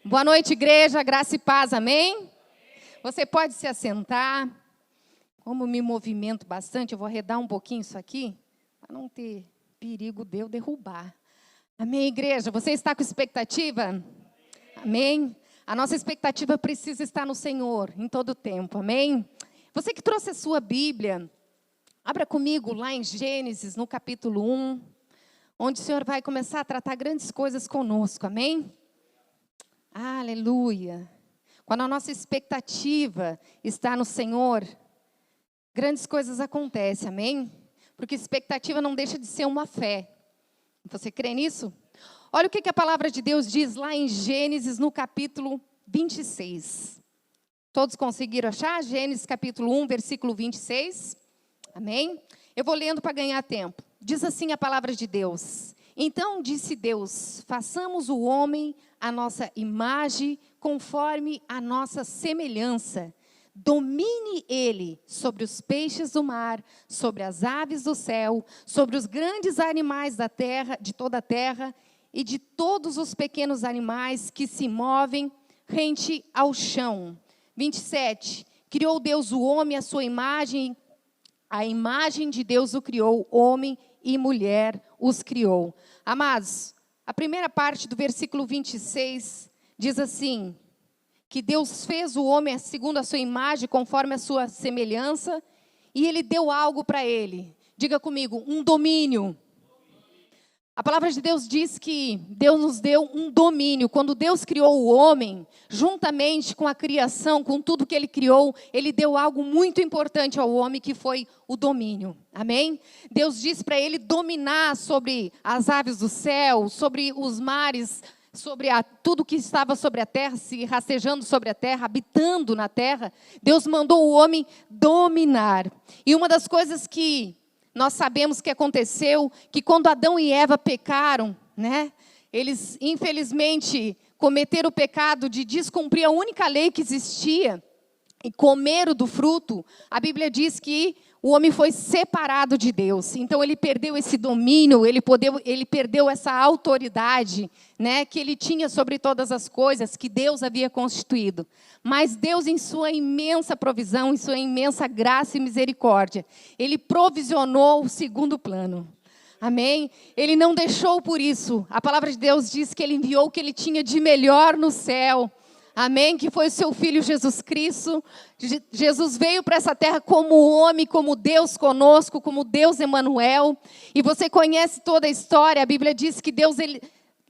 Boa noite, igreja, graça e paz, amém? Você pode se assentar. Como me movimento bastante, eu vou arredar um pouquinho isso aqui, para não ter perigo de eu derrubar. Amém, igreja? Você está com expectativa? Amém? A nossa expectativa precisa estar no Senhor, em todo o tempo, amém? Você que trouxe a sua Bíblia, abra comigo lá em Gênesis, no capítulo 1, onde o Senhor vai começar a tratar grandes coisas conosco, amém? Aleluia. Quando a nossa expectativa está no Senhor, grandes coisas acontecem, amém? Porque expectativa não deixa de ser uma fé. Você crê nisso? Olha o que a palavra de Deus diz lá em Gênesis, no capítulo 26. Todos conseguiram achar? Gênesis capítulo 1, versículo 26. Amém? Eu vou lendo para ganhar tempo. Diz assim a palavra de Deus. Então disse Deus, façamos o homem a nossa imagem, conforme a nossa semelhança. Domine ele sobre os peixes do mar, sobre as aves do céu, sobre os grandes animais da terra, de toda a terra, e de todos os pequenos animais que se movem rente ao chão. 27. Criou Deus o homem à sua imagem, a imagem de Deus o criou, homem e mulher os criou. Amados, a primeira parte do versículo 26 diz assim, que Deus fez o homem segundo a sua imagem, conforme a sua semelhança, e Ele deu algo para ele. Diga comigo, um domínio. A palavra de Deus diz que Deus nos deu um domínio. Quando Deus criou o homem, juntamente com a criação, com tudo que Ele criou, Ele deu algo muito importante ao homem, que foi o domínio. Amém? Deus disse para ele dominar sobre as aves do céu, sobre os mares, sobre tudo que estava sobre a terra, se rastejando sobre a terra, habitando na terra. Deus mandou o homem dominar. E uma das coisas que nós sabemos que aconteceu, que quando Adão e Eva pecaram, né, eles infelizmente cometeram o pecado de descumprir a única lei que existia e comeram do fruto. A Bíblia diz que o homem foi separado de Deus, então ele perdeu esse domínio, ele perdeu essa autoridade, né, que ele tinha sobre todas as coisas que Deus havia constituído. Mas Deus, em sua imensa provisão, em sua imensa graça e misericórdia, Ele provisionou o segundo plano. Amém? Ele não deixou por isso. A palavra de Deus diz que Ele enviou o que Ele tinha de melhor no céu. Amém? Que foi o seu Filho Jesus Cristo. Jesus veio para essa terra como homem, como Deus conosco, como Deus Emanuel. E você conhece toda a história. A Bíblia diz que Deus,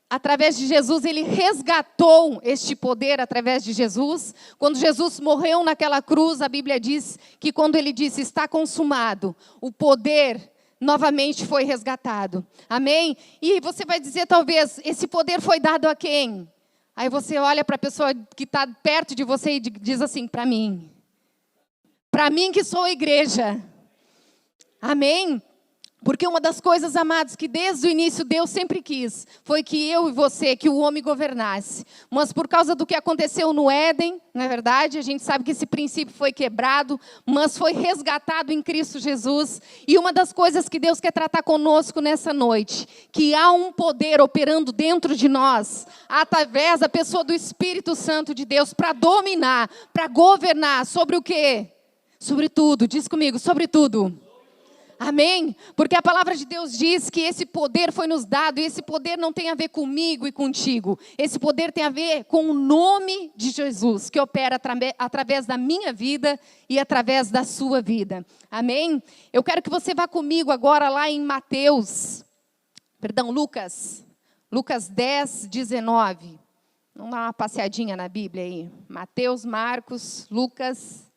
através de Jesus, Ele resgatou este poder através de Jesus. Quando Jesus morreu naquela cruz, a Bíblia diz que quando Ele disse, está consumado, o poder novamente foi resgatado. Amém? E você vai dizer, talvez, esse poder foi dado a quem? Aí você olha para a pessoa que está perto de você e diz assim, para mim. Para mim que sou a igreja. Amém? Porque uma das coisas, amados, que desde o início Deus sempre quis, foi que eu e você, que o homem governasse. Mas por causa do que aconteceu no Éden, não é verdade? A gente sabe que esse princípio foi quebrado, mas foi resgatado em Cristo Jesus. E uma das coisas que Deus quer tratar conosco nessa noite, que há um poder operando dentro de nós, através da pessoa do Espírito Santo de Deus, para dominar, para governar sobre o quê? Sobre tudo, diz comigo, sobre tudo. Amém? Porque a palavra de Deus diz que esse poder foi nos dado, e esse poder não tem a ver comigo e contigo. Esse poder tem a ver com o nome de Jesus, que opera através da minha vida e através da sua vida. Amém? Eu quero que você vá comigo agora lá em Lucas 10, 19. Vamos dar uma passeadinha na Bíblia aí. Mateus, Marcos, Lucas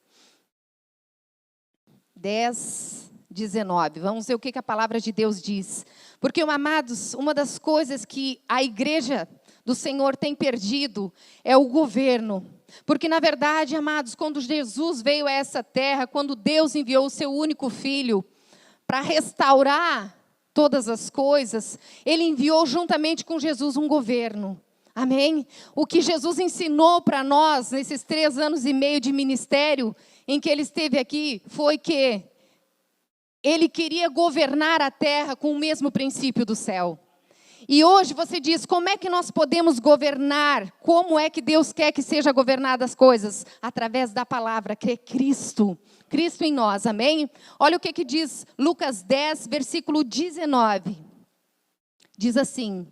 10, 19. Vamos ver o que a palavra de Deus diz. Porque, amados, uma das coisas que a igreja do Senhor tem perdido é o governo. Porque, na verdade, amados, quando Jesus veio a essa terra, quando Deus enviou o seu único filho para restaurar todas as coisas, Ele enviou juntamente com Jesus um governo. Amém? O que Jesus ensinou para nós nesses 3 anos e meio de ministério em que Ele esteve aqui foi que Ele queria governar a terra com o mesmo princípio do céu. E hoje você diz, como é que nós podemos governar? Como é que Deus quer que seja governada as coisas? Através da palavra, que é Cristo. Cristo em nós, amém? Olha o que diz Lucas 10, versículo 19. Diz assim: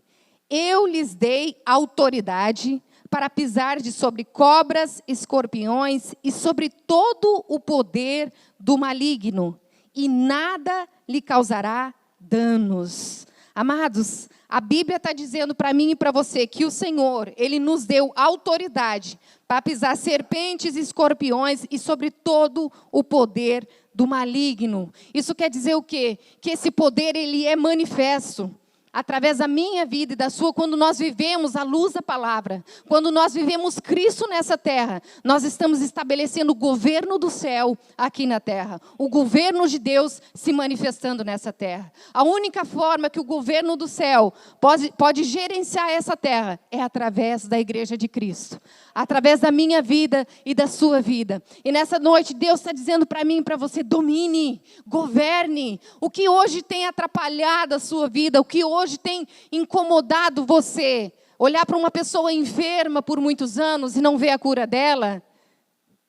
eu lhes dei autoridade para pisar sobre cobras, escorpiões e sobre todo o poder do maligno, e nada lhe causará danos. Amados, a Bíblia está dizendo para mim e para você que o Senhor, Ele nos deu autoridade para pisar serpentes e escorpiões e sobre todo o poder do maligno. Isso quer dizer o quê? Que esse poder, ele é manifesto através da minha vida e da sua, quando nós vivemos a luz da palavra, quando nós vivemos Cristo nessa terra, nós estamos estabelecendo o governo do céu aqui na terra, o governo de Deus se manifestando nessa terra. A única forma que o governo do céu pode gerenciar essa terra é através da igreja de Cristo, através da minha vida e da sua vida. E nessa noite Deus está dizendo para mim e para você: domine, governe. O que hoje tem atrapalhado a sua vida, o que hoje tem incomodado você, olhar para uma pessoa enferma por muitos anos e não ver a cura dela,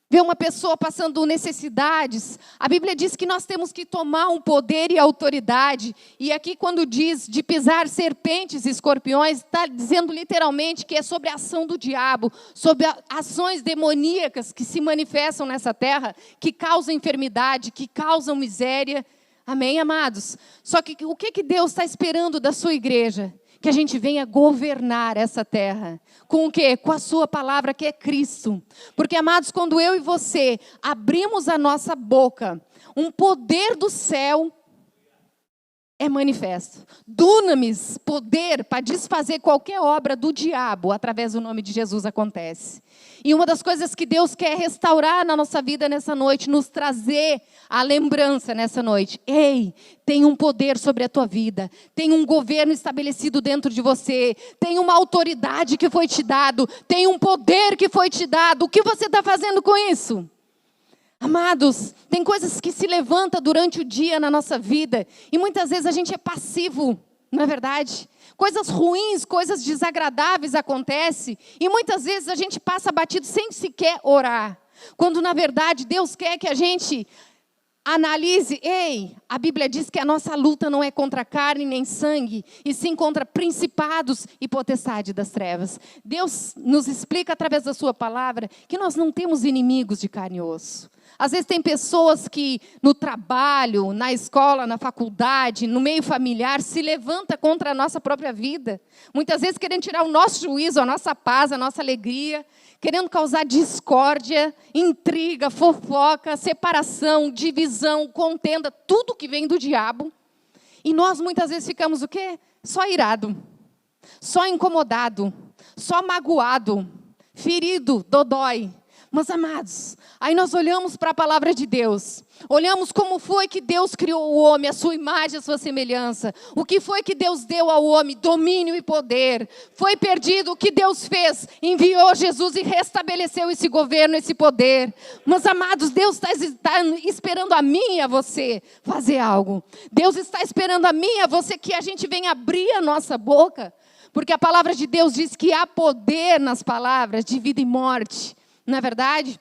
ver uma pessoa passando necessidades. A Bíblia diz que nós temos que tomar um poder e autoridade, e aqui quando diz de pisar serpentes e escorpiões, está dizendo literalmente que é sobre a ação do diabo, sobre ações demoníacas que se manifestam nessa terra, que causam enfermidade, que causam miséria. Amém, amados? Só que o que Deus está esperando da sua igreja? Que a gente venha governar essa terra. Com o quê? Com a sua palavra, que é Cristo. Porque, amados, quando eu e você abrimos a nossa boca, um poder do céu é manifesto. Dunamis, poder para desfazer qualquer obra do diabo, através do nome de Jesus acontece. E uma das coisas que Deus quer restaurar na nossa vida nessa noite, nos trazer a lembrança nessa noite. Ei, tem um poder sobre a tua vida, tem um governo estabelecido dentro de você, tem uma autoridade que foi te dado, tem um poder que foi te dado. O que você está fazendo com isso? Amados, tem coisas que se levantam durante o dia na nossa vida, e muitas vezes a gente é passivo, não é verdade? Coisas ruins, coisas desagradáveis acontecem, e muitas vezes a gente passa batido sem sequer orar. Quando na verdade Deus quer que a gente analise. Ei, a Bíblia diz que a nossa luta não é contra carne nem sangue, e sim contra principados e potestade das trevas. Deus nos explica através da sua palavra que nós não temos inimigos de carne e osso. Às vezes tem pessoas que no trabalho, na escola, na faculdade, no meio familiar, se levanta contra a nossa própria vida. Muitas vezes querendo tirar o nosso juízo, a nossa paz, a nossa alegria, querendo causar discórdia, intriga, fofoca, separação, divisão, contenda, tudo que vem do diabo. E nós muitas vezes ficamos o quê? Só irado, só incomodado, só magoado, ferido, dodói. Mas, amados, aí nós olhamos para a palavra de Deus, olhamos como foi que Deus criou o homem, a sua imagem, a sua semelhança. O que foi que Deus deu ao homem? Domínio e poder. Foi perdido, o que Deus fez? Enviou Jesus e restabeleceu esse governo, esse poder. Mas, amados, Deus está esperando a mim e a você fazer algo. Deus está esperando a mim e a você que a gente venha abrir a nossa boca, porque a palavra de Deus diz que há poder nas palavras de vida e morte. Não é verdade?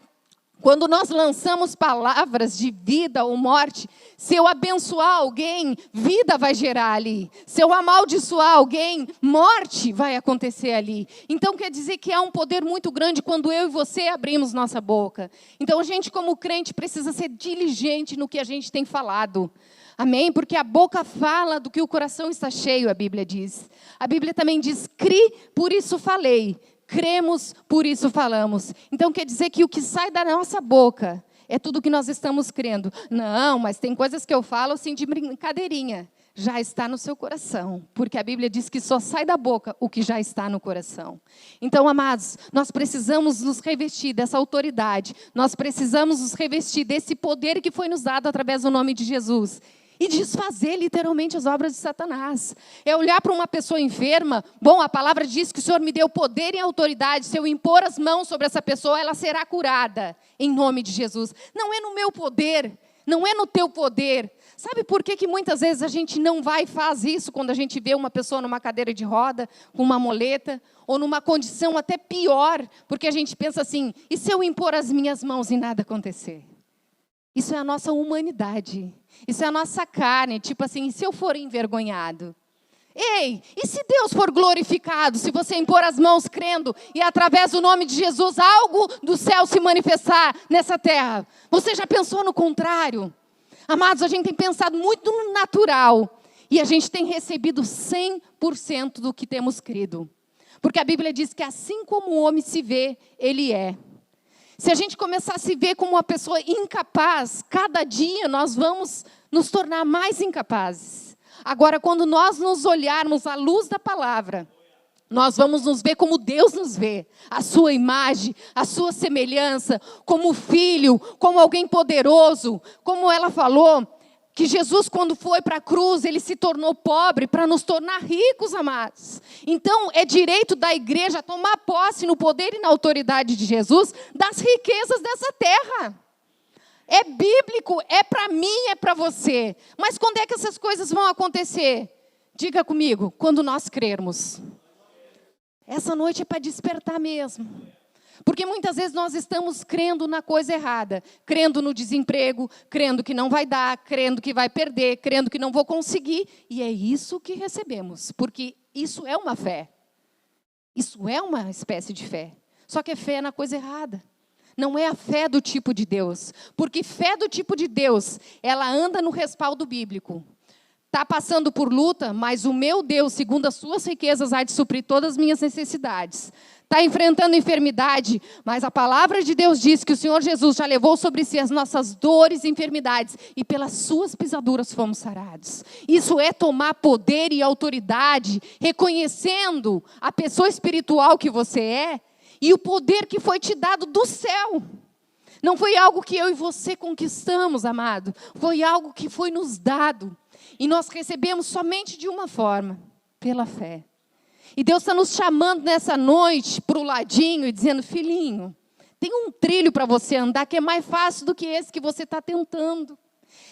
Quando nós lançamos palavras de vida ou morte, se eu abençoar alguém, vida vai gerar ali. Se eu amaldiçoar alguém, morte vai acontecer ali. Então quer dizer que há um poder muito grande quando eu e você abrimos nossa boca. Então a gente, como crente, precisa ser diligente no que a gente tem falado. Amém? Porque a boca fala do que o coração está cheio, a Bíblia diz. A Bíblia também diz: cri, por isso falei. Cremos, por isso falamos. Então quer dizer que o que sai da nossa boca é tudo que nós estamos crendo. Não, mas tem coisas que eu falo assim de brincadeirinha. Já está no seu coração, porque a Bíblia diz que só sai da boca o que já está no coração. Então, amados, nós precisamos nos revestir dessa autoridade. Nós precisamos nos revestir desse poder que foi nos dado através do nome de Jesus. E desfazer literalmente as obras de Satanás. É olhar para uma pessoa enferma. Bom, a palavra diz que o Senhor me deu poder e autoridade. Se eu impor as mãos sobre essa pessoa, ela será curada. Em nome de Jesus. Não é no meu poder. Não é no teu poder. Sabe por que muitas vezes a gente não vai e faz isso quando a gente vê uma pessoa numa cadeira de roda, com uma muleta, ou numa condição até pior, porque a gente pensa assim, e se eu impor as minhas mãos e nada acontecer? Isso é a nossa humanidade, isso é a nossa carne, tipo assim, e se eu for envergonhado? Ei, e se Deus for glorificado, se você impor as mãos crendo e através do nome de Jesus algo do céu se manifestar nessa terra? Você já pensou no contrário? Amados, a gente tem pensado muito no natural e a gente tem recebido 100% do que temos crido. Porque a Bíblia diz que assim como o homem se vê, ele é. Se a gente começar a se ver como uma pessoa incapaz, cada dia nós vamos nos tornar mais incapazes. Agora, quando nós nos olharmos à luz da palavra, nós vamos nos ver como Deus nos vê, a sua imagem, a sua semelhança, como filho, como alguém poderoso, como ela falou, que Jesus quando foi para a cruz, ele se tornou pobre para nos tornar ricos, amados. Então, é direito da igreja tomar posse no poder e na autoridade de Jesus das riquezas dessa terra. É bíblico, é para mim, é para você. Mas quando é que essas coisas vão acontecer? Diga comigo, quando nós crermos. Essa noite é para despertar mesmo. Porque muitas vezes nós estamos crendo na coisa errada. Crendo no desemprego, crendo que não vai dar, crendo que vai perder, crendo que não vou conseguir. E é isso que recebemos. Porque isso é uma fé. Isso é uma espécie de fé. Só que é fé na coisa errada. Não é a fé do tipo de Deus. Porque fé do tipo de Deus, ela anda no respaldo bíblico. Está passando por luta, mas o meu Deus, segundo as suas riquezas, há de suprir todas as minhas necessidades. Está enfrentando enfermidade, mas a palavra de Deus diz que o Senhor Jesus já levou sobre si as nossas dores e enfermidades, e pelas suas pisaduras fomos sarados. Isso é tomar poder e autoridade, reconhecendo a pessoa espiritual que você é, e o poder que foi te dado do céu. Não foi algo que eu e você conquistamos, amado. Foi algo que foi nos dado. E nós recebemos somente de uma forma, pela fé. E Deus está nos chamando nessa noite para o ladinho e dizendo, filhinho, tem um trilho para você andar que é mais fácil do que esse que você está tentando.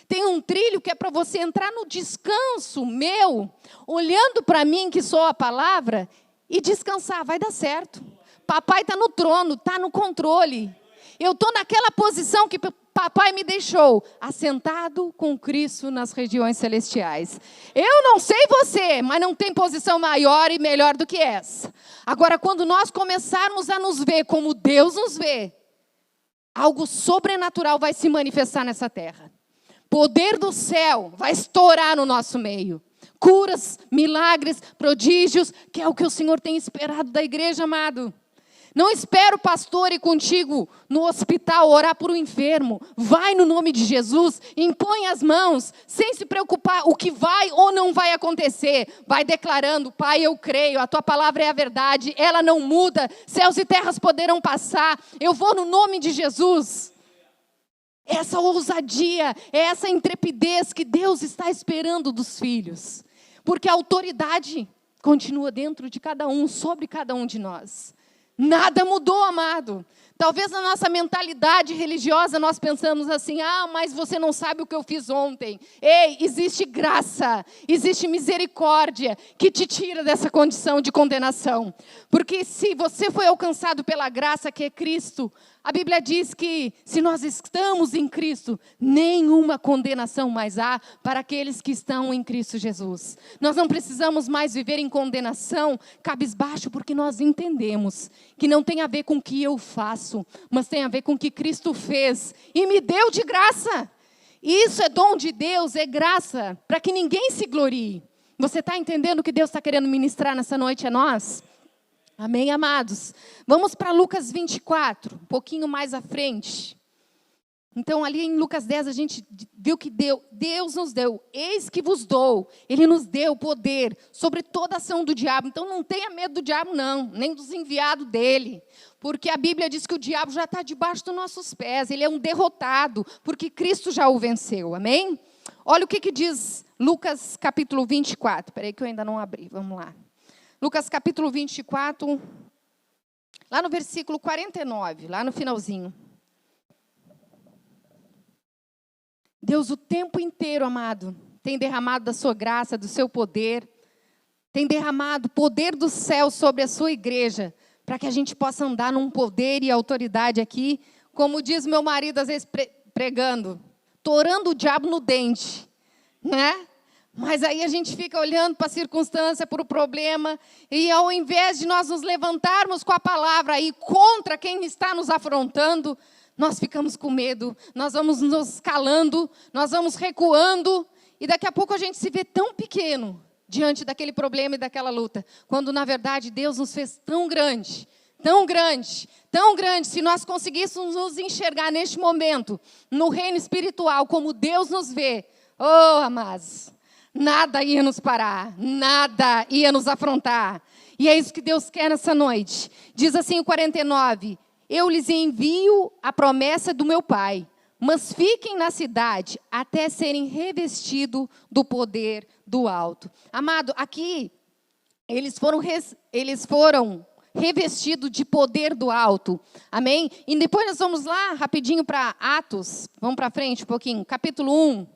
Tem um trilho que é para você entrar no descanso meu, olhando para mim que sou a palavra, e descansar, vai dar certo. Papai está no trono, está no controle. Eu estou naquela posição que papai me deixou, assentado com Cristo nas regiões celestiais. Eu não sei você, mas não tem posição maior e melhor do que essa. Agora, quando nós começarmos a nos ver como Deus nos vê, algo sobrenatural vai se manifestar nessa terra. Poder do céu vai estourar no nosso meio. Curas, milagres, prodígios, que é o que o Senhor tem esperado da igreja, amado. Não espera o pastor ir contigo no hospital orar por um enfermo. Vai no nome de Jesus, impõe as mãos, sem se preocupar o que vai ou não vai acontecer. Vai declarando, Pai, eu creio, a tua palavra é a verdade, ela não muda, céus e terras poderão passar. Eu vou no nome de Jesus. Essa ousadia, essa intrepidez que Deus está esperando dos filhos. Porque a autoridade continua dentro de cada um, sobre cada um de nós. Nada mudou, amado. Talvez na nossa mentalidade religiosa nós pensamos assim, mas você não sabe o que eu fiz ontem. Ei, existe graça, existe misericórdia que te tira dessa condição de condenação. Porque se você foi alcançado pela graça que é Cristo, a Bíblia diz que se nós estamos em Cristo, nenhuma condenação mais há para aqueles que estão em Cristo Jesus. Nós não precisamos mais viver em condenação, cabisbaixo, porque nós entendemos que não tem a ver com o que eu faço, mas tem a ver com o que Cristo fez e me deu de graça. Isso é dom de Deus, é graça, para que ninguém se glorie. Você está entendendo o que Deus está querendo ministrar nessa noite a nós? Amém, amados? Vamos para Lucas 24, um pouquinho mais à frente. Então, ali em Lucas 10, a gente viu que Deus nos deu, eis que vos dou. Ele nos deu poder sobre toda a ação do diabo. Então, não tenha medo do diabo, não, nem dos enviados dele. Porque a Bíblia diz que o diabo já está debaixo dos nossos pés. Ele é um derrotado, porque Cristo já o venceu. Amém? Olha o que diz Lucas capítulo 24. Espera aí que eu ainda não abri, vamos lá. Lucas capítulo 24, lá no versículo 49, lá no finalzinho. Deus, o tempo inteiro, amado, tem derramado da sua graça, do seu poder, tem derramado o poder do céu sobre a sua igreja, para que a gente possa andar num poder e autoridade aqui, como diz meu marido, às vezes pregando, torando o diabo no dente, né? Mas aí a gente fica olhando para a circunstância, para o problema, e ao invés de nós nos levantarmos com a palavra aí contra quem está nos afrontando, nós ficamos com medo, nós vamos nos calando, nós vamos recuando, e daqui a pouco a gente se vê tão pequeno diante daquele problema e daquela luta, quando na verdade Deus nos fez tão grande, tão grande, tão grande. Se nós conseguíssemos nos enxergar neste momento, no reino espiritual, como Deus nos vê, oh, amados, nada ia nos parar, nada ia nos afrontar. E é isso que Deus quer nessa noite. Diz assim o 49, eu lhes envio a promessa do meu Pai, mas fiquem na cidade até serem revestidos do poder do alto. Amado, aqui eles foram revestidos de poder do alto. Amém? E depois nós vamos lá rapidinho para Atos, vamos para frente um pouquinho, capítulo 1.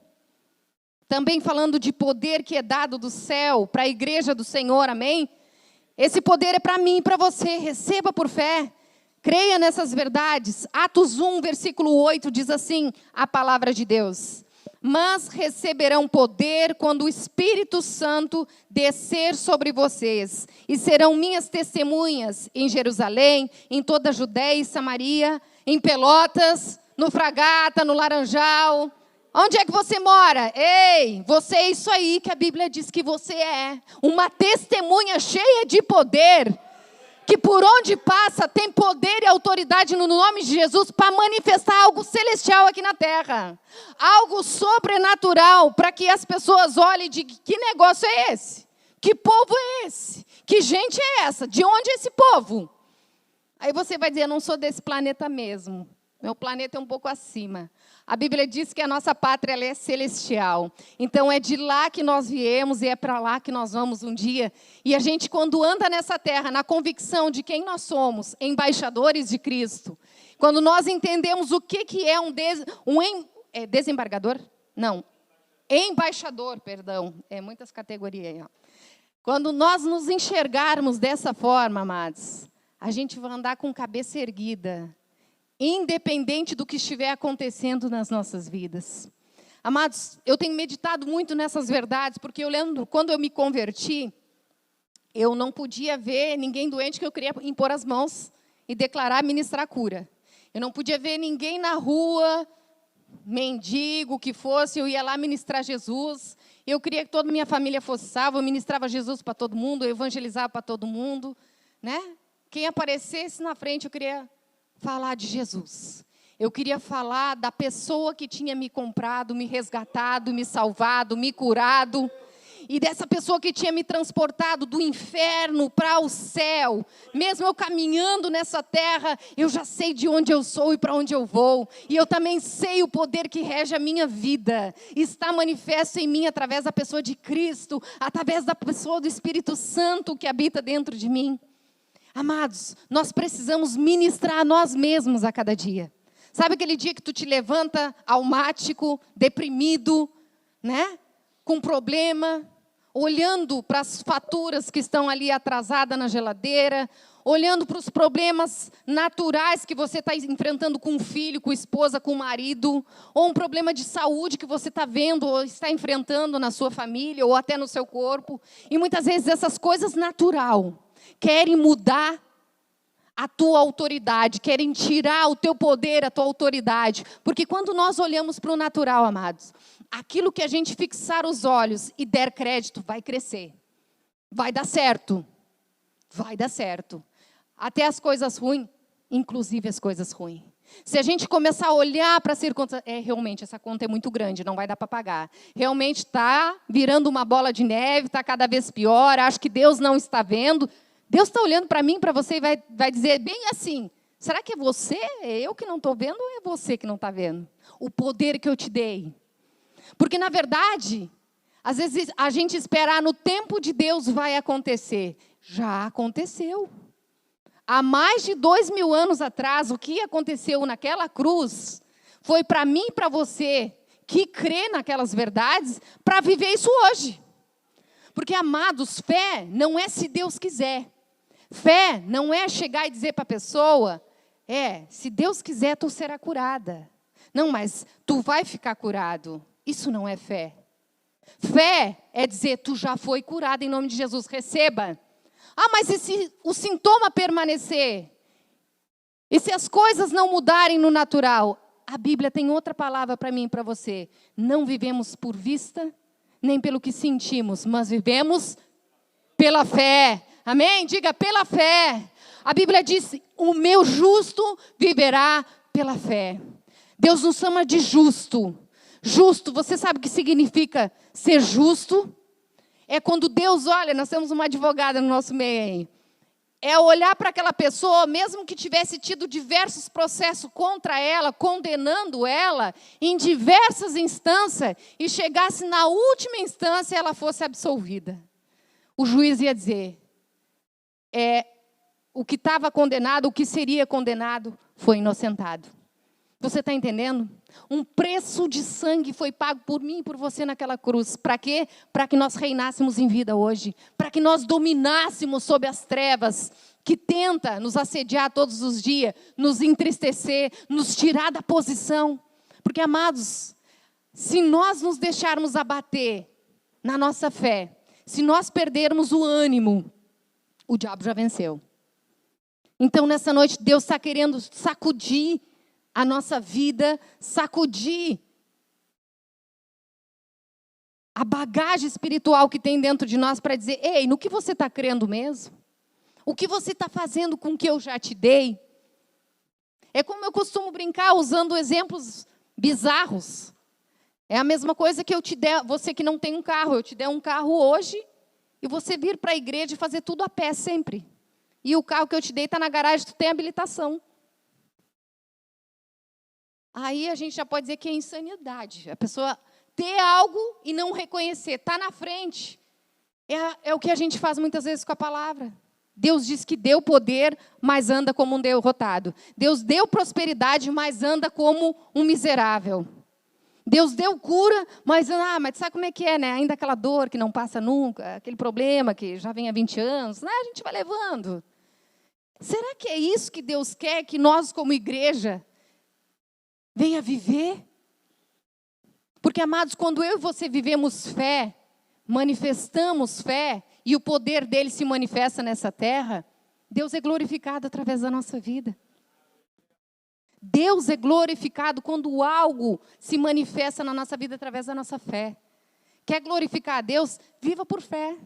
Também falando de poder que é dado do céu para a igreja do Senhor, amém? Esse poder é para mim e para você, receba por fé. Creia nessas verdades. Atos 1, versículo 8, diz assim, a palavra de Deus. Mas receberão poder quando o Espírito Santo descer sobre vocês. E serão minhas testemunhas em Jerusalém, em toda a Judéia e Samaria, em Pelotas, no Fragata, no Laranjal. Onde é que você mora? Ei, você é isso aí que a Bíblia diz que você é. Uma testemunha cheia de poder. Que por onde passa tem poder e autoridade no nome de Jesus para manifestar algo celestial aqui na terra. Algo sobrenatural para que as pessoas olhem e digam, que negócio é esse? Que povo é esse? Que gente é essa? De onde é esse povo? Aí você vai dizer, eu não sou desse planeta mesmo. Meu planeta é um pouco acima. A Bíblia diz que a nossa pátria ela é celestial. Então, é de lá que nós viemos e é para lá que nós vamos um dia. E a gente, quando anda nessa terra, na convicção de quem nós somos, embaixadores de Cristo, quando nós entendemos o que é desembargador? Não. Embaixador, perdão. É muitas categorias aí, ó. Quando nós nos enxergarmos dessa forma, amados, a gente vai andar com cabeça erguida, independente do que estiver acontecendo nas nossas vidas. Amados, eu tenho meditado muito nessas verdades, porque eu lembro, quando eu me converti, eu não podia ver ninguém doente que eu queria impor as mãos e declarar, ministrar cura. Eu não podia ver ninguém na rua, mendigo, que fosse, eu ia lá ministrar Jesus. Eu queria que toda a minha família fosse salva, eu ministrava Jesus para todo mundo, eu evangelizava para todo mundo, né? Quem aparecesse na frente, eu queria falar de Jesus. Eu queria falar da pessoa que tinha me comprado, me resgatado, me salvado, me curado. E dessa pessoa que tinha me transportado do inferno para o céu. Mesmo eu caminhando nessa terra, eu já sei de onde eu sou e para onde eu vou. E eu também sei o poder que rege a minha vida. Está manifesto em mim através da pessoa de Cristo, através da pessoa do Espírito Santo que habita dentro de mim. Amados, nós precisamos ministrar a nós mesmos a cada dia. Sabe aquele dia que tu te levanta almático, deprimido, né? Com problema, olhando para as faturas que estão ali atrasadas na geladeira, olhando para os problemas naturais que você está enfrentando com o filho, com a esposa, com o marido, ou um problema de saúde que você está vendo ou está enfrentando na sua família ou até no seu corpo. E muitas vezes essas coisas naturais querem mudar a tua autoridade, querem tirar o teu poder, a tua autoridade. Porque quando nós olhamos para o natural, amados, aquilo que a gente fixar os olhos e der crédito, vai crescer. Vai dar certo. Vai dar certo. Até as coisas ruins, inclusive as coisas ruins. Se a gente começar a olhar para a circunstância, realmente, essa conta é muito grande, não vai dar para pagar. Realmente está virando uma bola de neve, está cada vez pior, acho que Deus não está vendo. Deus está olhando para mim, para você, e vai dizer bem assim, será que é você? É eu que não estou vendo ou é você que não está vendo? O poder que eu te dei. Porque, na verdade, às vezes a gente esperar no tempo de Deus vai acontecer. Já aconteceu. Há mais de 2000 anos atrás, o que aconteceu naquela cruz foi para mim e para você que crê naquelas verdades para viver isso hoje. Porque, amados, fé não é se Deus quiser. Fé não é chegar e dizer para a pessoa, se Deus quiser, tu será curada. Não, mas tu vai ficar curado. Isso não é fé. Fé é dizer, tu já foi curado em nome de Jesus, receba. Mas e se o sintoma permanecer? E se as coisas não mudarem no natural? A Bíblia tem outra palavra para mim e para você. Não vivemos por vista, nem pelo que sentimos, mas vivemos pela fé. Amém? Diga, pela fé. A Bíblia diz, o meu justo viverá pela fé. Deus nos chama de justo. Justo, você sabe o que significa ser justo? É quando Deus olha, nós temos uma advogada no nosso meio aí. É olhar para aquela pessoa, mesmo que tivesse tido diversos processos contra ela, condenando ela, em diversas instâncias, e chegasse na última instância, ela fosse absolvida. O juiz ia dizer, o que estava condenado, o que seria condenado, foi inocentado. Você está entendendo? Um preço de sangue foi pago por mim e por você naquela cruz. Para quê? Para que nós reinássemos em vida hoje. Para que nós dominássemos sobre as trevas que tenta nos assediar todos os dias, nos entristecer, nos tirar da posição. Porque, amados, se nós nos deixarmos abater na nossa fé, se nós perdermos o ânimo, o diabo já venceu. Então, nessa noite, Deus está querendo sacudir a nossa vida, sacudir a bagagem espiritual que tem dentro de nós para dizer, ei, no que você está crendo mesmo? O que você está fazendo com o que eu já te dei? É como eu costumo brincar, usando exemplos bizarros. É a mesma coisa que eu te der, você que não tem um carro, eu te der um carro hoje, e você vir para a igreja e fazer tudo a pé sempre. E o carro que eu te dei está na garagem, tu tem habilitação. Aí a gente já pode dizer que é insanidade. A pessoa ter algo e não reconhecer. Está na frente. É o que a gente faz muitas vezes com a palavra. Deus diz que deu poder, mas anda como um derrotado. Deus deu prosperidade, mas anda como um miserável. Deus deu cura, mas sabe como é que é, né? Ainda aquela dor que não passa nunca, aquele problema que já vem há 20 anos, a gente vai levando. Será que é isso que Deus quer que nós, como igreja, venha viver? Porque, amados, quando eu e você vivemos fé, manifestamos fé, e o poder dele se manifesta nessa terra, Deus é glorificado através da nossa vida. Deus é glorificado quando algo se manifesta na nossa vida através da nossa fé. Quer glorificar a Deus? Viva por fé.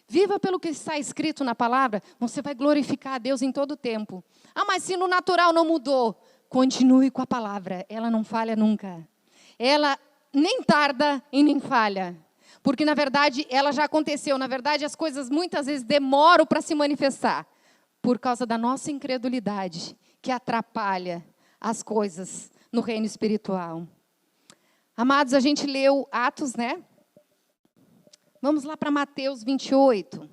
Viva pelo que está escrito na palavra. Você vai glorificar a Deus em todo o tempo. Mas se no natural não mudou, continue com a palavra. Ela não falha nunca. Ela nem tarda e nem falha. Porque, na verdade, ela já aconteceu. Na verdade, as coisas muitas vezes demoram para se manifestar. Por causa da nossa incredulidade, que atrapalha as coisas no reino espiritual. Amados, a gente leu Atos, né? Vamos lá para Mateus 28.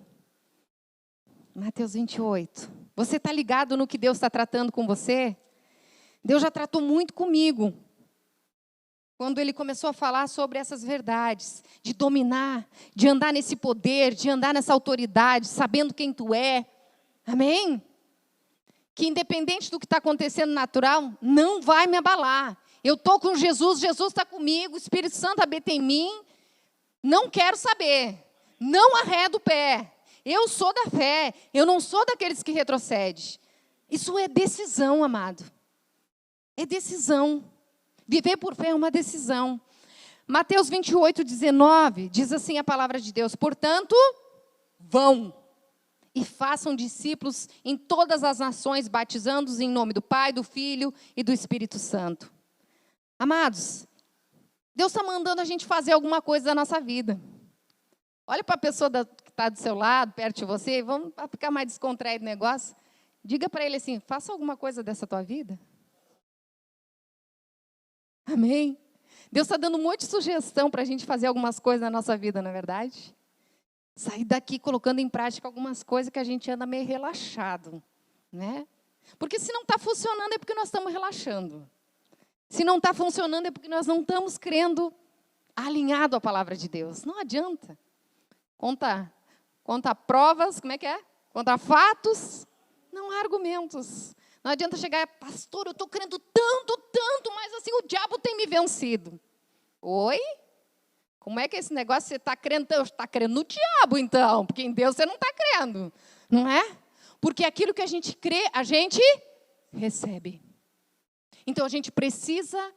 Mateus 28. Você está ligado no que Deus está tratando com você? Deus já tratou muito comigo. Quando Ele começou a falar sobre essas verdades, de dominar, de andar nesse poder, de andar nessa autoridade, sabendo quem tu é. Amém? Que independente do que está acontecendo natural, não vai me abalar. Eu estou com Jesus, Jesus está comigo, o Espírito Santo habita em mim. Não quero saber. Não arredo o pé. Eu sou da fé. Eu não sou daqueles que retrocedem. Isso é decisão, amado. É decisão. Viver por fé é uma decisão. Mateus 28, 19, diz assim a palavra de Deus. Portanto, vão e façam discípulos em todas as nações, batizando-os em nome do Pai, do Filho e do Espírito Santo. Amados, Deus está mandando a gente fazer alguma coisa da nossa vida. Olha para a pessoa que está do seu lado, perto de você, vamos ficar mais descontraído o negócio. Diga para ele assim, faça alguma coisa dessa tua vida. Amém? Deus está dando um monte de sugestão para a gente fazer algumas coisas na nossa vida, não é verdade? Sair daqui colocando em prática algumas coisas que a gente anda meio relaxado, né? Porque se não está funcionando é porque nós estamos relaxando. Se não está funcionando é porque nós não estamos crendo alinhado à palavra de Deus. Não adianta. Conta provas, como é que é? Conta fatos, não há argumentos. Não adianta chegar, pastor, eu estou crendo tanto, mas assim o diabo tem me vencido. Oi? Como é que é esse negócio? Você está crendo? Você está crendo no diabo, então, porque em Deus você não está crendo, não é? Porque aquilo que a gente crê, a gente recebe. Então a gente precisa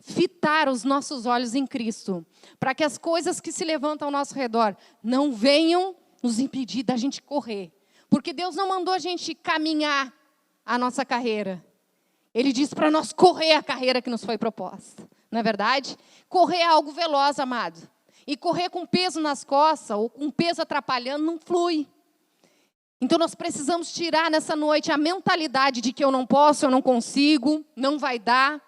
fitar os nossos olhos em Cristo, para que as coisas que se levantam ao nosso redor não venham nos impedir da gente correr. Porque Deus não mandou a gente caminhar a nossa carreira. Ele disse para nós correr a carreira que nos foi proposta. Não é verdade? Correr é algo veloz, amado. E correr com peso nas costas, ou com peso atrapalhando, não flui. Então nós precisamos tirar nessa noite a mentalidade de que eu não posso, eu não consigo, não vai dar.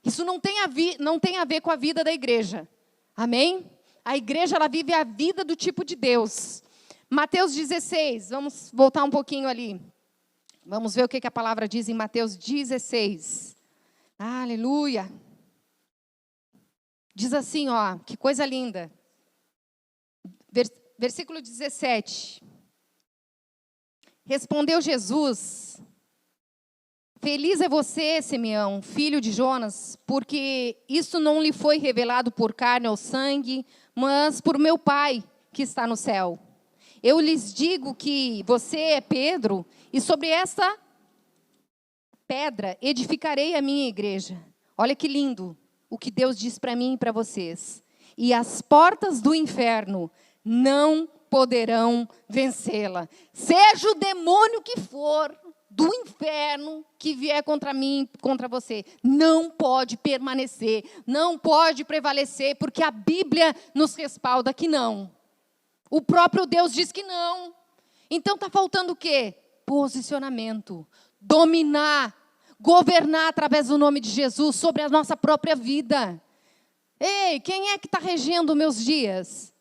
Isso não tem a ver com a vida da igreja. Amém? A igreja, ela vive a vida do tipo de Deus. Mateus 16, vamos voltar um pouquinho ali. Vamos ver o que a palavra diz em Mateus 16. Aleluia. Diz assim, ó, que coisa linda. Versículo 17. Respondeu Jesus: feliz é você, Simeão, filho de Jonas, porque isso não lhe foi revelado por carne ou sangue, mas por meu Pai que está no céu. Eu lhes digo que você é Pedro, e sobre esta pedra edificarei a minha igreja. Olha que lindo o que Deus diz para mim e para vocês. E as portas do inferno não poderão vencê-la. Seja o demônio que for do inferno que vier contra mim, contra você, não pode permanecer, não pode prevalecer, porque a Bíblia nos respalda que não. O próprio Deus diz que não. Então está faltando o quê? Posicionamento, dominar, governar através do nome de Jesus sobre a nossa própria vida. Ei, quem é que está regendo meus dias?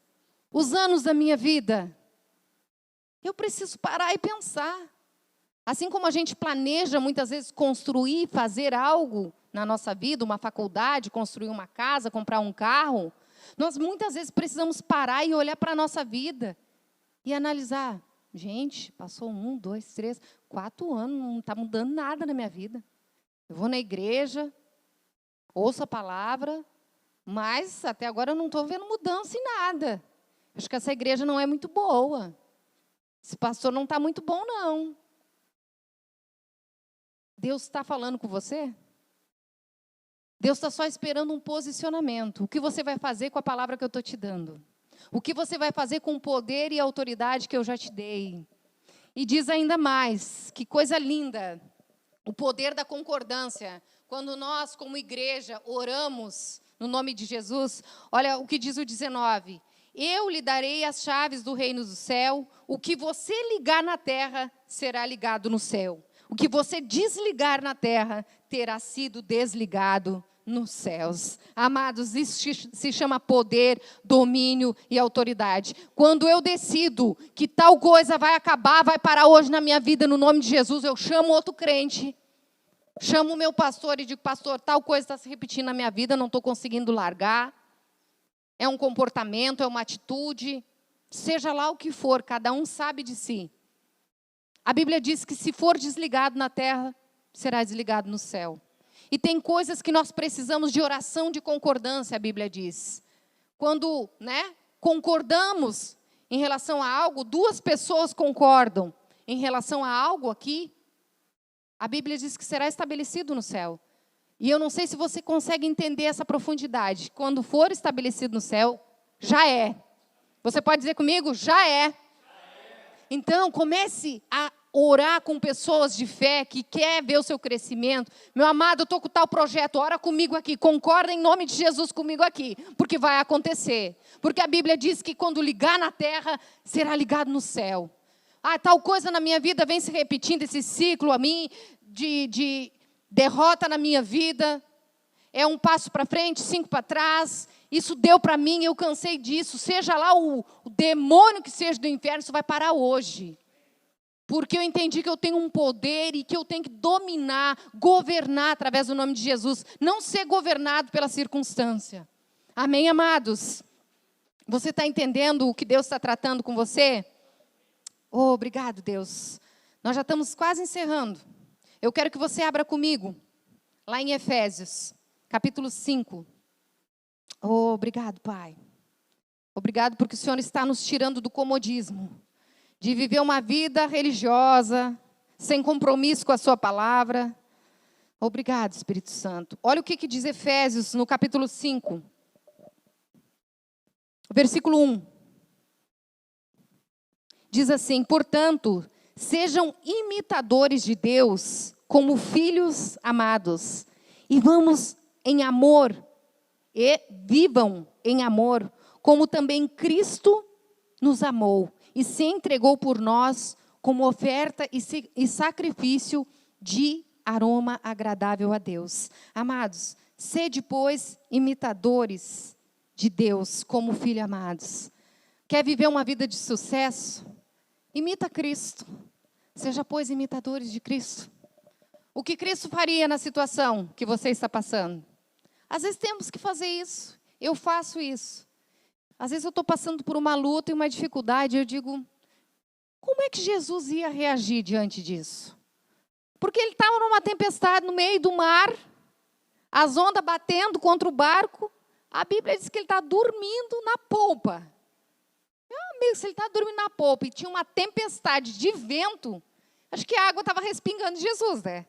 Os anos da minha vida? Eu preciso parar e pensar. Assim como a gente planeja muitas vezes construir, fazer algo na nossa vida, uma faculdade, construir uma casa, comprar um carro, nós muitas vezes precisamos parar e olhar para a nossa vida e analisar. Gente, passou 1, 2, 3, 4 anos, não está mudando nada na minha vida. Eu vou na igreja, ouço a palavra, mas até agora eu não estou vendo mudança em nada. Acho que essa igreja não é muito boa. Esse pastor não está muito bom, não. Deus está falando com você? Deus está só esperando um posicionamento. O que você vai fazer com a palavra que eu estou te dando? O que você vai fazer com o poder e a autoridade que eu já te dei? E diz ainda mais, que coisa linda, o poder da concordância. Quando nós, como igreja, oramos no nome de Jesus, olha o que diz o 19. Eu lhe darei as chaves do reino do céu, o que você ligar na terra será ligado no céu. O que você desligar na terra terá sido desligado nos céus. Amados, isso se chama poder, domínio e autoridade. Quando eu decido que tal coisa vai acabar, vai parar hoje na minha vida, no nome de Jesus, eu chamo outro crente, chamo o meu pastor e digo, pastor, tal coisa está se repetindo na minha vida, não estou conseguindo largar. É um comportamento, é uma atitude, seja lá o que for, cada um sabe de si. A Bíblia diz que se for desligado na terra, será desligado no céu. E tem coisas que nós precisamos de oração de concordância, a Bíblia diz. Quando, concordamos em relação a algo, 2 pessoas concordam em relação a algo aqui, a Bíblia diz que será estabelecido no céu. E eu não sei se você consegue entender essa profundidade. Quando for estabelecido no céu, já é. Você pode dizer comigo? Já é. Então, comece a orar com pessoas de fé que quer ver o seu crescimento. Meu amado, eu estou com tal projeto, ora comigo aqui, concorda em nome de Jesus comigo aqui, porque vai acontecer. Porque a Bíblia diz que quando ligar na terra, será ligado no céu. Tal coisa na minha vida vem se repetindo, esse ciclo a mim de derrota na minha vida. É um passo para frente, 5 para trás. Isso deu para mim, eu cansei disso. Seja lá o demônio que seja do inferno, isso vai parar hoje. Porque eu entendi que eu tenho um poder e que eu tenho que dominar, governar através do nome de Jesus. Não ser governado pela circunstância. Amém, amados? Você está entendendo o que Deus está tratando com você? Oh, obrigado, Deus. Nós já estamos quase encerrando. Eu quero que você abra comigo, lá em Efésios, capítulo 5. Oh, obrigado, Pai. Obrigado porque o Senhor está nos tirando do comodismo, de viver uma vida religiosa, sem compromisso com a sua palavra. Obrigado, Espírito Santo. Olha o que diz Efésios, no capítulo 5. Versículo 1. Diz assim: portanto, sejam imitadores de Deus como filhos amados, e vamos em amor, e vivam em amor, como também Cristo nos amou, e se entregou por nós como oferta e sacrifício de aroma agradável a Deus. Amados, sede, pois, imitadores de Deus como filhos amados. Quer viver uma vida de sucesso? Imita Cristo. Seja, pois, imitadores de Cristo. O que Cristo faria na situação que você está passando? Às vezes temos que fazer isso. Eu faço isso. Às vezes eu estou passando por uma luta e uma dificuldade, e eu digo, como é que Jesus ia reagir diante disso? Porque ele estava numa tempestade no meio do mar, as ondas batendo contra o barco. A Bíblia diz que ele está dormindo na polpa. Meu amigo, se ele está dormindo na polpa e tinha uma tempestade de vento, acho que a água estava respingando de Jesus, né?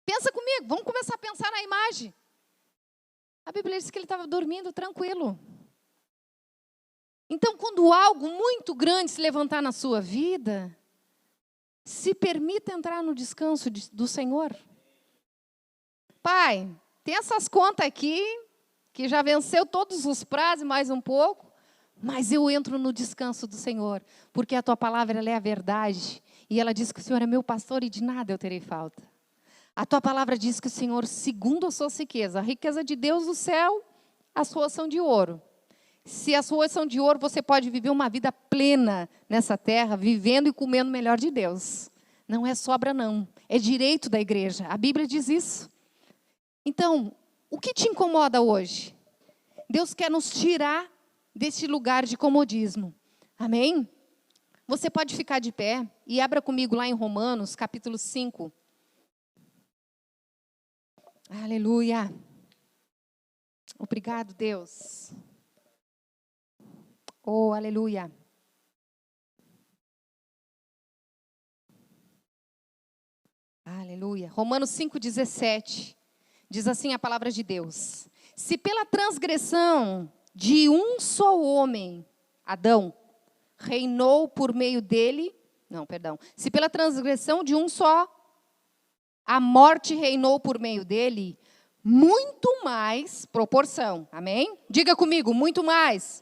Pensa comigo, vamos começar a pensar na imagem. A Bíblia diz que ele estava dormindo tranquilo. Então, quando algo muito grande se levantar na sua vida, se permita entrar no descanso do Senhor. Pai, tem essas contas aqui, que já venceu todos os prazos, mais um pouco, mas eu entro no descanso do Senhor, porque a tua palavra ela é a verdade, e ela diz que o Senhor é meu pastor e de nada eu terei falta. A tua palavra diz que o Senhor, segundo a sua riqueza, a riqueza de Deus do céu, a sua ação de ouro. Se a sua ação de ouro, você pode viver uma vida plena nessa terra, vivendo e comendo o melhor de Deus. Não é sobra, não. É direito da igreja. A Bíblia diz isso. Então, o que te incomoda hoje? Deus quer nos tirar desse lugar de comodismo. Amém? Você pode ficar de pé e abra comigo lá em Romanos, capítulo 5. Aleluia. Obrigado, Deus. Oh, aleluia. Aleluia. Romanos 5,17. Diz assim a palavra de Deus: se pela transgressão de um só homem, Adão, reinou por meio dele, se pela transgressão de um só, a morte reinou por meio dele, muito mais, proporção, amém? Diga comigo, muito mais.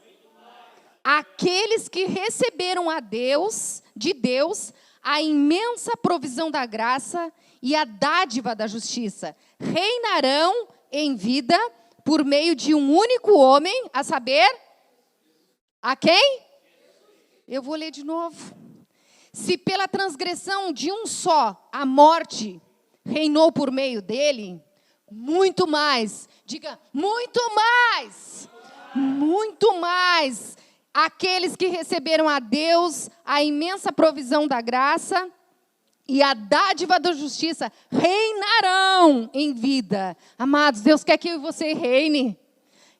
Aqueles que receberam de Deus, a imensa provisão da graça e a dádiva da justiça, reinarão em vida por meio de um único homem, a saber, a quem? Eu vou ler de novo. Se pela transgressão de um só, a morte reinou por meio dele, muito mais, diga, muito mais, aqueles que receberam a Deus, a imensa provisão da graça e a dádiva da justiça, reinarão em vida. Amados, Deus quer que você reine.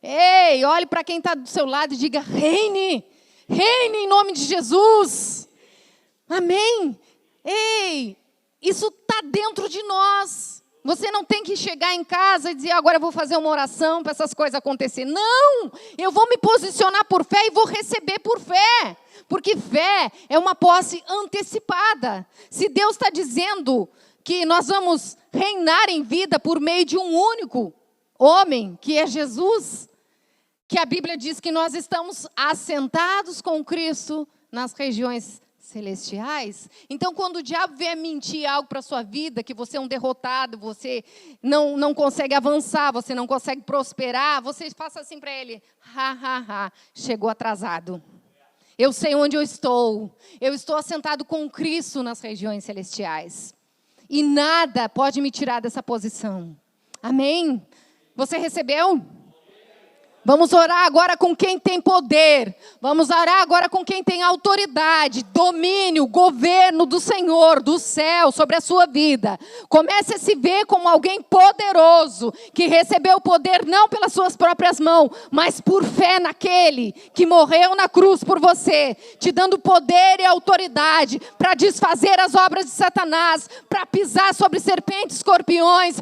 Ei, olhe para quem está do seu lado e diga, reine em nome de Jesus. Amém? Ei, isso está dentro de nós. Você não tem que chegar em casa e dizer, agora eu vou fazer uma oração para essas coisas acontecerem. Não, eu vou me posicionar por fé e vou receber por fé. Porque fé é uma posse antecipada. Se Deus está dizendo que nós vamos reinar em vida por meio de um único homem, que é Jesus, que a Bíblia diz que nós estamos assentados com Cristo nas regiões celestiais. Então, quando o diabo vier mentir algo para a sua vida, que você é um derrotado, você não consegue avançar, você não consegue prosperar, você faça assim para ele, chegou atrasado. Eu sei onde eu estou assentado com Cristo nas regiões celestiais. E nada pode me tirar dessa posição. Amém? Você recebeu? Vamos orar agora com quem tem poder. Vamos orar agora com quem tem autoridade, domínio, governo do Senhor, do céu, sobre a sua vida. Comece a se ver como alguém poderoso, que recebeu o poder não pelas suas próprias mãos, mas por fé naquele que morreu na cruz por você, te dando poder e autoridade para desfazer as obras de Satanás, para pisar sobre serpentes, escorpiões,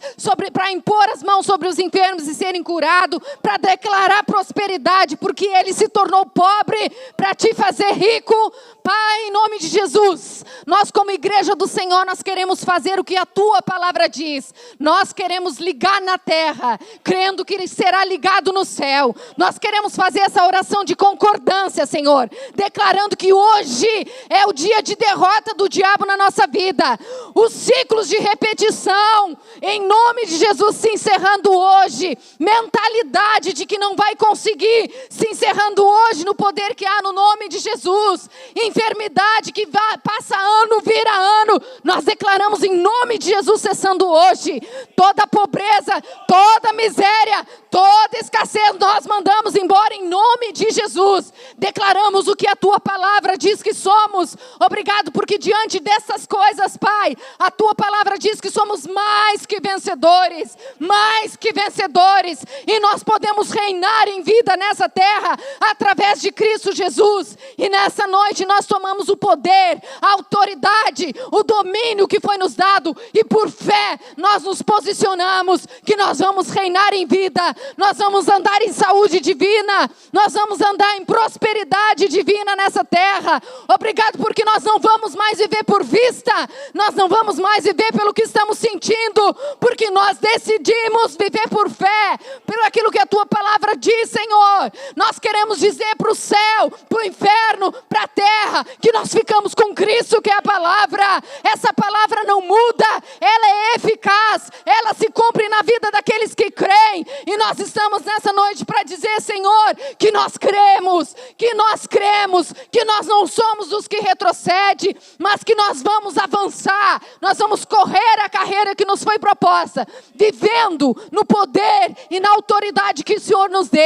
para impor as mãos sobre os enfermos e serem curados, para declarar prosperidade, porque ele se tornou pobre para te fazer rico. Pai, em nome de Jesus, nós como igreja do Senhor, nós queremos fazer o que a tua palavra diz. Nós queremos ligar na terra, crendo que ele será ligado no céu. Nós queremos fazer essa oração de concordância, Senhor, declarando que hoje é o dia de derrota do diabo na nossa vida. Os ciclos de repetição, em nome de Jesus, se encerrando hoje. Mentalidade de que não vai conseguir, se encerrando hoje no poder que há no nome de Jesus. Enfermidade que passa ano, vira ano, nós declaramos em nome de Jesus cessando hoje. Toda pobreza, toda miséria, toda escassez, nós mandamos embora em nome de Jesus. Declaramos o que a tua palavra diz que somos. Obrigado porque diante dessas coisas, Pai, a tua palavra diz que somos mais que vencedores, e nós podemos reinar em vida nessa terra através de Cristo Jesus. E nessa noite nós tomamos o poder, a autoridade, o domínio que foi nos dado, e por fé nós nos posicionamos que nós vamos reinar em vida, nós vamos andar em saúde divina, nós vamos andar em prosperidade divina nessa terra. Obrigado porque nós não vamos mais viver por vista, nós não vamos mais viver pelo que estamos sentindo, porque nós decidimos viver por fé, pelo aquilo que a tua palavra diz, Senhor. Nós queremos dizer para o céu, para o inferno, para a terra, que nós ficamos com Cristo, que é a palavra. Essa palavra não muda, ela é eficaz, ela se cumpre na vida daqueles que creem. E nós estamos nessa noite para dizer, Senhor, que nós cremos, que nós não somos os que retrocedem, mas que nós vamos avançar, nós vamos correr a carreira que nos foi proposta, vivendo no poder e na autoridade que o Senhor nos deu.